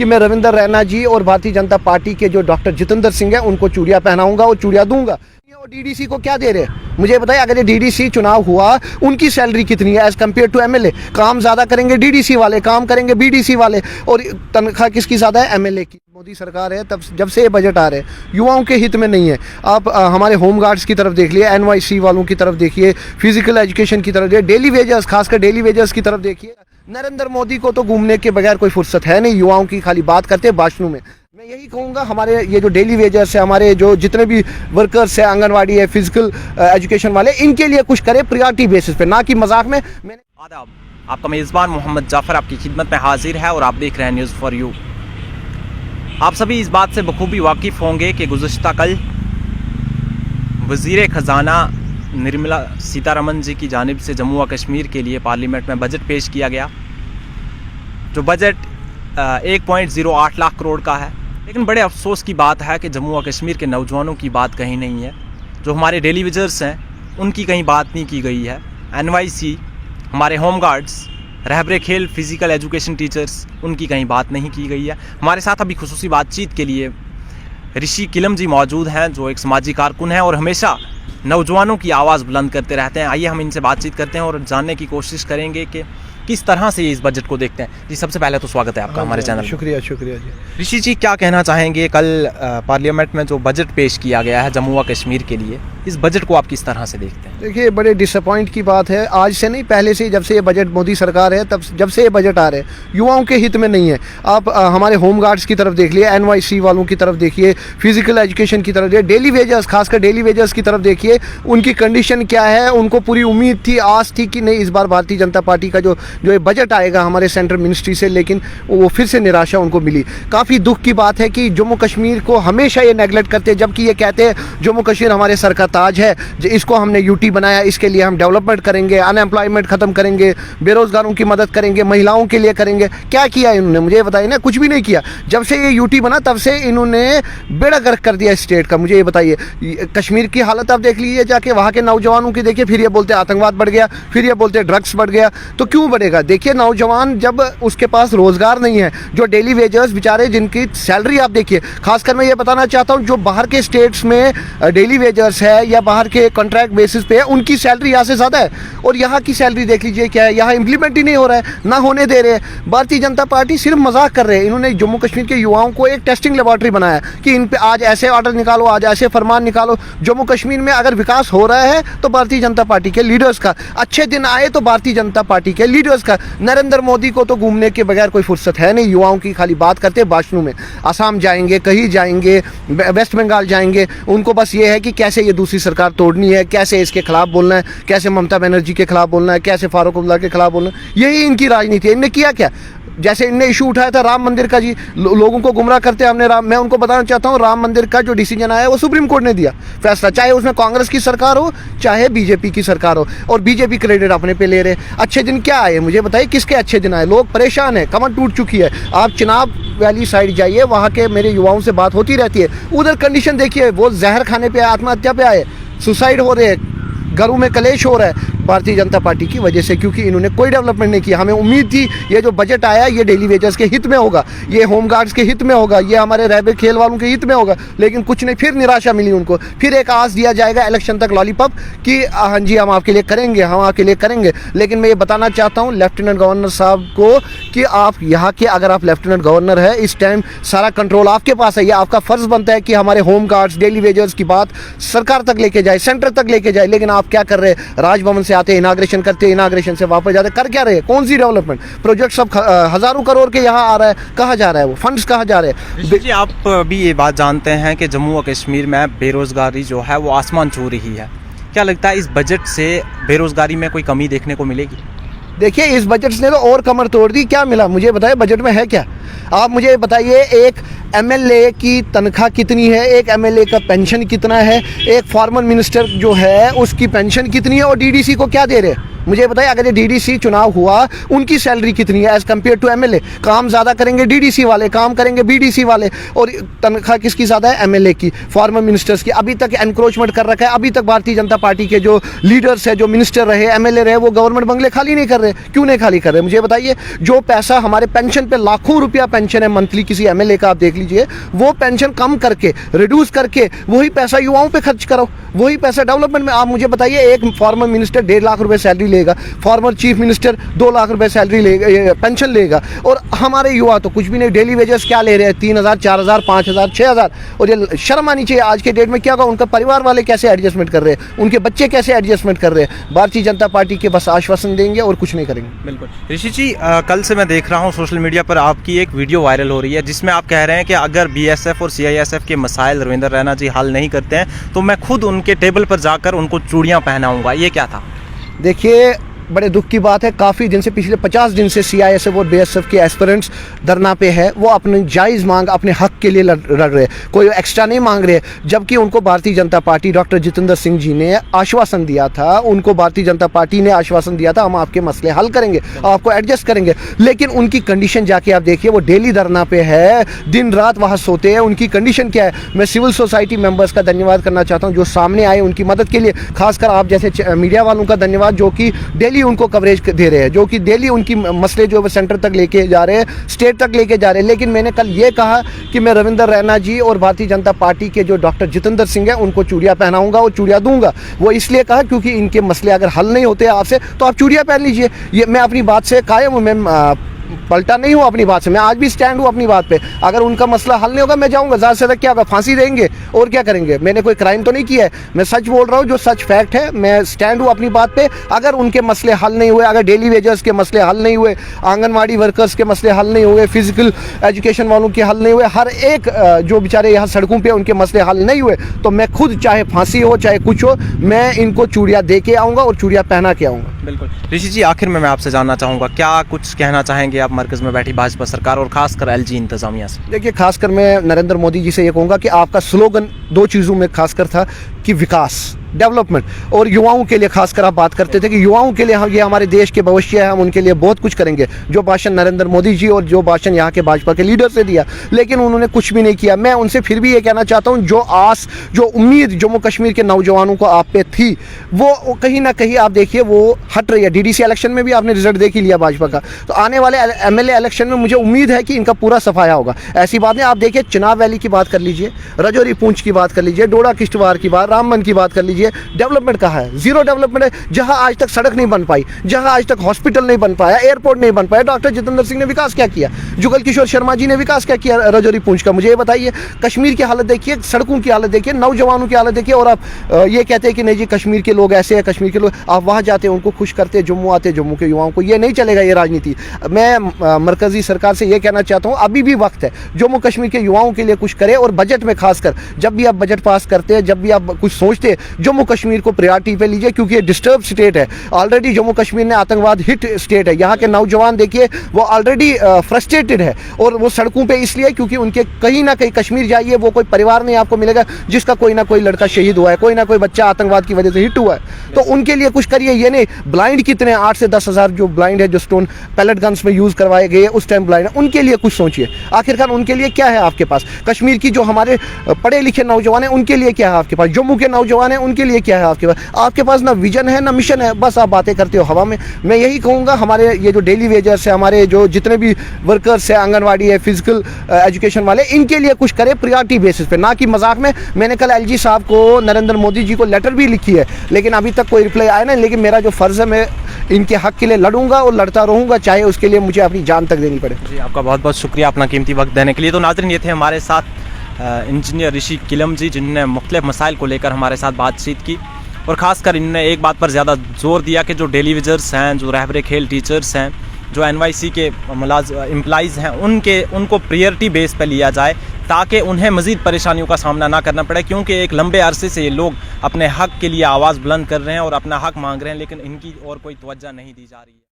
कि मैं रविंदर रैना जी और भारतीय जनता पार्टी के जो डॉक्टर जितेंद्र सिंह है उनको चूड़ियाँ पहनाऊंगा और चूड़ियाँ दूंगा। और डीडीसी को क्या दे रहे हैं मुझे बताइए। अगर ये डीडीसी चुनाव हुआ उनकी सैलरी कितनी है एज कम्पेयर टू एमएलए? काम ज़्यादा करेंगे डीडीसी वाले, काम करेंगे बीडीसी वाले, और तनख्वाह किसकी ज़्यादा है? एमएलए की। मोदी सरकार है तब जब से ये बजट आ रहे हैं युवाओं के हित में नहीं है। आप हमारे होमगार्ड्स की तरफ देख लिए, एनवाईसी वालों की तरफ देखिए, फिजिकल एजुकेशन की तरफ देखिए, डेली वेजर्स, खासकर डेली वेजर्स की तरफ देखिए। नरेंद्र मोदी को तो घूमने के बगैर कोई फुर्सत है नहीं, युवाओं की खाली बात करते हैं भाषणों में। मैं यही कहूँगा हमारे ये जो डेली वेजर्स है, हमारे जो जितने भी वर्कर्स है, आंगनवाड़ी है, फिजिकल एजुकेशन वाले, इनके लिए कुछ करे प्रायोरिटी बेसिस पे, ना कि मजाक में। आदाब, आपका मेज़बान मोहम्मद जाफ़र आपकी खिदमत में हाजिर है और आप देख रहे हैं न्यूज़ फॉर यू। आप सभी इस बात से बखूबी वाकिफ़ होंगे कि गुज़श्ता कल वज़ीर ख़ज़ाना निर्मला सीतारमन जी की जानिब से जम्मू व कश्मीर के लिए पार्लियामेंट में बजट पेश किया गया, जो बजट 1.08 लाख करोड़ का है। लेकिन बड़े अफसोस की बात है कि जम्मू व कश्मीर के नौजवानों की बात कहीं नहीं है। जो हमारे डेली वेजर्स हैं उनकी कहीं बात नहीं की गई है। एनवाईसी, हमारे होमगार्ड्स, रहबरे खेल, फिज़िकल एजुकेशन टीचर्स, उनकी कहीं बात नहीं की गई है। हमारे साथ अभी खुसूसी बातचीत के लिए ऋषि किलम जी मौजूद हैं, जो एक समाजी कारकुन हैं और हमेशा नौजवानों की आवाज़ बुलंद करते रहते हैं। आइए हम इनसे बातचीत करते हैं और जानने की कोशिश करेंगे कि किस तरह से ये इस बजट को देखते हैं। जी, सबसे पहले तो स्वागत है आपका हमारे चैनल। शुक्रिया शुक्रिया जी। ऋषि जी, क्या कहना चाहेंगे, कल पार्लियामेंट में जो बजट पेश किया गया है जम्मू व कश्मीर के लिए, इस बजट को आप किस तरह से देखते हैं? देखिए, बड़े डिसअपॉइंट की बात है, आज से नहीं पहले से, जब से ये बजट मोदी सरकार है तब जब से ये बजट आ रहे हैं युवाओं के हित में नहीं है। आप हमारे होमगार्ड्स की तरफ देख लिए, एनवाईसी वालों की तरफ देखिए, फिजिकल एजुकेशन की तरफ देखिए, डेली वेजर्स, खासकर डेली वेजर्स की तरफ देखिए, उनकी कंडीशन क्या है। उनको पूरी उम्मीद थी, आस थी कि नहीं इस बार भारतीय जनता पार्टी का जो ये बजट आएगा हमारे सेंट्रल मिनिस्ट्री से, लेकिन वो फिर से निराशा उनको मिली। काफ़ी दुख की बात है कि जम्मू कश्मीर को हमेशा ये नेगलेक्ट करते हैं, जबकि ये कहते हैं जम्मू कश्मीर हमारे सर का ताज है, इसको हमने यूटी बनाया, इसके लिए हम डेवलपमेंट करेंगे, अनएम्प्लॉयमेंट ख़त्म करेंगे, बेरोज़गारों की मदद करेंगे, महिलाओं के लिए करेंगे। क्या किया इन्होंने मुझे बताइए ना? कुछ भी नहीं किया। जब से ये यूटी बना तब से इन्होंने बेड़ा गर्क कर दिया स्टेट का। मुझे ये बताइए, कश्मीर की हालत आप देख लीजिए जाके, वहाँ के नौजवानों की देखिए, फिर ये बोलते आतंकवाद बढ़ गया, फिर ये बोलते ड्रग्स बढ़ गया। तो क्यों बढ़ेगा? देखिए, नौजवान जब उसके पास रोज़गार नहीं है, जो डेली वेजर्स बेचारे जिनकी सैलरी आप देखिए, खासकर मैं ये बताना चाहता हूँ जो बाहर के स्टेट्स में डेली वेजर्स है या बाहर के कॉन्ट्रैक्ट बेसिस पे है, उनकी सैलरी यहाँ से ज़्यादा है। और यहाँ की सैलरी देख लीजिए क्या है, यहाँ इंप्लीमेंट ही नहीं हो रहा है, ना होने दे रहे हैं। भारतीय जनता पार्टी सिर्फ मजाक कर रहे हैं। इन्होंने जम्मू कश्मीर के युवाओं को एक टेस्टिंग लेबॉर्ट्री बनाया कि इन पे आज ऐसे ऑर्डर निकालो, आज ऐसे फरमान निकालो। जम्मू कश्मीर में अगर विकास हो रहा है तो भारतीय जनता पार्टी के लीडर्स का, अच्छे दिन आए तो भारतीय जनता पार्टी के लीडर्स का। नरेंद्र मोदी को तो घूमने के बगैर कोई फुर्सत है नहीं, युवाओं की खाली बात करते हैं भाषणों में। असम जाएंगे, कहीं जाएंगे, वेस्ट बंगाल जाएंगे, उनको बस ये है कि कैसे ये दूसरी सरकार तोड़नी है, कैसे इसके खिलाफ बोलना है, कैसे ममता बनर्जी के खिलाफ बोलना है, कैसे फारूक अब्दुल्ला के खिलाफ बोलना है। यही इनकी राजनीति है। इनने किया क्या? जैसे इनने इशू उठाया था राम मंदिर का जी, लोगों को गुमराह करते हमने मैं उनको बताना चाहता हूँ, राम मंदिर का जो डिसीजन आया वो सुप्रीम कोर्ट ने दिया फैसला, चाहे उसमें कांग्रेस की सरकार हो चाहे बीजेपी की सरकार हो, और बीजेपी क्रेडिट अपने पे ले रहे। अच्छे दिन क्या आए मुझे बताइए, किसके अच्छे दिन आए? लोग परेशान है, कमर टूट चुकी है। आप चिनाब वैली साइड जाइए, वहाँ के मेरे युवाओं से बात होती रहती है, उधर कंडीशन देखिए, वो जहर खाने पे, आत्महत्या पे आए, सुसाइड हो रहे हैं, घरों में कलेश हो रहा है भारतीय जनता पार्टी की वजह से, क्योंकि इन्होंने कोई डेवलपमेंट नहीं किया। हमें उम्मीद थी ये जो बजट आया ये डेली वेजर्स के हित में होगा, ये होमगार्ड्स के हित में होगा, ये हमारे रहबरे खेल वालों के हित में होगा, लेकिन कुछ नहीं। फिर निराशा मिली उनको। फिर एक आस दिया जाएगा इलेक्शन तक लॉलीपॉप कि हाँ जी हम आपके लिए करेंगे, हम आपके लिए करेंगे। लेकिन मैं ये बताना चाहता हूँ लेफ्टिनेंट गवर्नर साहब को कि आप यहाँ के, अगर आप लेफ्टिनेंट गवर्नर है, इस टाइम सारा कंट्रोल आपके पास है। ये आपका फ़र्ज़ बनता है कि हमारे होमगार्ड्स, डेली वेजर्स की बात सरकार तक लेके जाए, सेंटर तक लेके जाए। लेकिन आप क्या कर रहे हैं? राजभवन से आते, इनाग्रेशन करते, इनाग्रेशन से वापस जाते, कर क्या रहे? कौन सी डेवलपमेंट? प्रोजेक्ट सब हज़ारों करोड़ के यहाँ आ रहा है, कहाँ जा रहा है वो फंड्स, कहाँ जा रहे हैं? जी, आप भी ये बात जानते हैं कि जम्मू व कश्मीर में बेरोज़गारी जो है वो आसमान छू रही है। क्या लगता है इस बजट से बेरोज़गारी में कोई कमी देखने को मिलेगी? देखिए, इस बजट ने तो और कमर तोड़ दी। क्या मिला मुझे बताइए, बजट में है क्या? आप मुझे बताइए, एक एमएलए की तनख्वाह कितनी है, एक एमएलए का पेंशन कितना है, एक फॉर्मर मिनिस्टर जो है उसकी पेंशन कितनी है, और डीडीसी को क्या दे रहे हैं? मुझे बताइए, अगर ये डीडीसी चुनाव हुआ, उनकी सैलरी कितनी है एज कम्पेयर टू एमएलए? काम ज़्यादा करेंगे डीडीसी वाले, काम करेंगे बीडीसी वाले, और तनख्वाह किसकी ज़्यादा है? एमएलए की, फॉर्मर मिनिस्टर्स की। अभी तक एनक्रोचमेंट कर रखा है, अभी तक भारतीय जनता पार्टी के जो लीडर्स है, जो मिनिस्टर रहे, एमएलए रहे, वो गवर्नमेंट बंगले खाली नहीं कर रहे। क्यों नहीं खाली कर रहे? मुझे बताइए। जो पैसा हमारे पेंशन पे, लाखों रुपया पेंशन है मंथली किसी एमएलए का, आप देख लीजिए, वो पेंशन कम करके, रिड्यूस करके, वही पैसा युवाओं पे खर्च करो, वही पैसा डेवलपमेंट में। आप मुझे बताइए, एक फॉर्मर मिनिस्टर 1.5 लाख रुपए सैलरी लेगा, फॉर्मर चीफ मिनिस्टर 2 लाख रुपए सैलरी लेगा, पेंशन लेगा, और हमारे युवा तो कुछ भी नहीं। डेली वेजेस क्या ले रहे हैं? 3,000, 4,000, 5,000, 6,000। और ये शर्म आनी चाहिए आज के डेट में। क्या होगा? उनका परिवार वाले कैसे एडजस्टमेंट कर रहे हैं, उनके बच्चे कैसे एडजस्टमेंट कर रहे हैं? भारतीय जनता पार्टी के बस आश्वासन देंगे और कुछ नहीं करेंगे। बिल्कुल ऋषि जी, कल से मैं देख रहा हूँ सोशल मीडिया पर आपकी एक वीडियो वायरल हो रही है, जिसमें आप कह रहे हैं कि अगर बीएसएफ और सीआईएसएफ के मसाइल रविंद्र रैना जी हल नहीं करते हैं तो मैं खुद उनके टेबल पर जाकर उनको चूड़ियाँ पहनाऊंगा। ये क्या था? देखिए, बड़े दुख की बात है, काफ़ी दिन से, पिछले 50 दिन से सीआईएसएफ और बीएसएफ के एस्पिरेंट्स धरना पे है। वो अपनी जायज़ मांग, अपने हक के लिए लड़ रहे, कोई एक्स्ट्रा नहीं मांग रहे। जबकि उनको भारतीय जनता पार्टी, डॉक्टर जितेंद्र सिंह जी ने आश्वासन दिया था, उनको भारतीय जनता पार्टी ने आश्वासन दिया था, हम आपके मसले हल करेंगे, आपको एडजस्ट करेंगे। लेकिन उनकी कंडीशन जाके आप देखिए, वो डेली धरना पे है, दिन रात वहाँ सोते हैं। उनकी कंडीशन क्या है? मैं सिविल सोसाइटी मेंबर्स का धन्यवाद करना चाहता हूँ, जो सामने आए उनकी मदद के लिए। खासकर आप जैसे मीडिया वालों का धन्यवाद, जो कि डेली उनको कवरेज दे रहे हैं, जो कि डेली उनकी मसले जो है सेंटर तक लेके जा रहे हैं, स्टेट तक लेके जा रहे हैं। लेकिन मैंने कल ये कहा कि मैं रविंद्र रैना जी और भारतीय जनता पार्टी के जो डॉक्टर जितेंद्र सिंह हैं, उनको चूड़ियाँ पहनाऊंगा और चूड़ियाँ दूंगा। वो इसलिए कहा क्योंकि इनके मसले अगर हल नहीं होते आपसे, तो आप चूड़ियाँ पहन लीजिए। ये मैं अपनी बात से कायम हूँ, मैं पलटा नहीं हूँ अपनी बात से, मैं आज भी स्टैंड हूँ अपनी बात पे। अगर उनका मसला हल नहीं होगा, मैं जाऊँगा, ज़्यादा से ज़्यादा क्या होगा? फांसी देंगे और क्या करेंगे? मैंने कोई क्राइम तो नहीं किया है, मैं सच बोल रहा हूँ, जो सच फैक्ट है। मैं स्टैंड हूँ अपनी बात पे। अगर उनके मसले हल नहीं हुए, अगर डेली वेजर्स के मसले हल नहीं हुए, आंगनवाड़ी वर्कर्स के मसले हल नहीं हुए, फिजिकल एजुकेशन वालों के हल नहीं हुए, हर एक जो बेचारे यहाँ सड़कों पर उनके मसले हल नहीं हुए, तो मैं खुद, चाहे फांसी हो चाहे कुछ हो, मैं इनको चूड़ियाँ दे के आऊँगा और चूड़ियाँ पहना के आऊँगा। बिल्कुल ऋषि जी, आखिर में मैं आपसे जानना चाहूँगा, क्या कुछ कहना चाहेंगे आप मरकज़ में बैठी भाजपा सरकार और खासकर एलजी इंतजामिया से? देखिए, खासकर मैं नरेंद्र मोदी जी से ये कहूँगा कि आपका स्लोगन 2 चीज़ों में खासकर था कि विकास, डेवलपमेंट, और युवाओं के लिए खासकर आप बात करते थे कि युवाओं के लिए हम, ये हमारे देश के भविष्य है, हम उनके लिए बहुत कुछ करेंगे। जो भाषण नरेंद्र मोदी जी और जो भाषण यहाँ के भाजपा के लीडर से दिया, लेकिन उन्होंने कुछ भी नहीं किया। मैं उनसे फिर भी ये कहना चाहता हूँ, जो आस, जो उम्मीद जम्मू कश्मीर के नौजवानों को आप पे थी, वो कहीं ना कहीं आप देखिए वो हट रही है। डीडीसी इलेक्शन में भी आपने रिजल्ट देख ही लिया भाजपा का, तो आने वाले एमएलए इलेक्शन में मुझे उम्मीद है कि इनका पूरा सफाया होगा। ऐसी बात नहीं, आप देखिए चिनाब वैली की बात कर लीजिए, रजौरी पूंछ की बात कर लीजिए, डोडा किश्तवाड़ की बात, रामबन की बात कर लीजिए, डेवलपमेंट कहा है? जीरो डेवलपमेंट है। जहां आज तक सड़क नहीं बन पाई, जहां आज तक हॉस्पिटल नहीं बन पाया, एयरपोर्ट नहीं बन पाया, डॉक्टर जितेंद्र सिंह ने विकास क्या किया? जुगल किशोर शर्मा जी ने विकास क्या किया रजौरी पूंछ का? मुझे ये बताइए। कश्मीर की हालत देखिए, सड़कों की हालत देखिए, नौजवानों की हालत देखिए, और आप ये कहते हैं कि नहीं जी कश्मीर के लोग ऐसे हैं, कश्मीर के लोग, आप वहाँ जाते हैं उनको खुश करते, जम्मू आते, जम्मू के युवाओं को, ये नहीं चलेगा ये राजनीति। मैं मरकजी सरकार से ये कहना चाहता हूँ, अभी भी वक्त है, जम्मू कश्मीर के युवाओं के लिए कुछ करे। और बजट में खासकर जब भी आप बजट पास करते हैं, जब भी आप कुछ सोचते हैं, जम्मू कश्मीर को प्रायोरिटी पे लीजिए, क्योंकि ये डिस्टर्ब स्टेट है। ऑलरेडी जम्मू कश्मीर ने आतंकवाद हिट स्टेट है। यहाँ के नौजवान देखिए, वो ऑलरेडी फ्रस्ट्रेटेड है, और वो सड़कों पे इसलिए क्योंकि उनके कहीं ना कहीं, कश्मीर जाइए, वो कोई परिवार नहीं आपको मिलेगा जिसका कोई ना कोई लड़का शहीद हुआ है, कोई ना कोई बच्चा आतंकवाद की वजह से हिट हुआ है। तो उनके लिए कुछ करिए। ये नहीं, ब्लाइंड कितने 8 से 10 हज़ार जो ब्लाइंड है, जो स्टोन पैलेट गन्स में यूज़ करवाए गए उस टाइम ब्लाइंड है, उनके लिए कुछ सोचिए। आखिरकार उनके लिए क्या है आपके पास? कश्मीर की जो हमारे पढ़े लिखे नौजवान हैं, उनके लिए क्या है आपके पास? जम्मू के नौजवान हैं, उनके लिए क्या है आपके पास? आपके पास ना विजन है ना मिशन है, बस आप बातें करते हो हवा में। मैं यही कहूँगा, हमारे ये जो डेली वेजर्स है, हमारे जो जितने भी वर्कर्स है, आंगनवाड़ी है, फिजिकल एजुकेशन वाले, इनके लिए कुछ करें प्रायोरिटी बेसिस पे, ना कि मजाक में। मैंने कल एलजी साहब को, नरेंद्र मोदी जी को लेटर भी लिखी है, लेकिन अभी तक कोई रिप्लाई आया नहीं। लेकिन मेरा जो फ़र्ज़ है, मैं इनके हक के लिए लड़ूंगा और लड़ता रहूँगा, चाहे उसके लिए मुझे अपनी जान तक देनी पड़े। जी, आपका बहुत बहुत शुक्रिया अपना कीमती वक्त देने के लिए। तो नाज़रीन, ये थे हमारे साथ इंजीनियर ऋषि किलम जी, जिन्होंने मुख्तलिफ मसाइल को लेकर हमारे साथ बातचीत की, और ख़ासकर इन्होंने एक बात पर ज़्यादा जोर दिया कि जो डेली वेजर्स हैं, जो रहबरे खेल टीचर्स हैं, जो NYC के एम्प्लॉइज़ हैं, उनको प्रायोरिटी बेस पर लिया जाए, ताकि उन्हें मज़ीद परेशानियों का सामना ना करना पड़े। क्योंकि एक लंबे अरसे से ये लोग अपने हक़ के लिए आवाज़ बुलंद कर रहे हैं और अपना हक़ मांग रहे हैं, लेकिन इनकी और कोई तवज्जो नहीं दी जा रही है।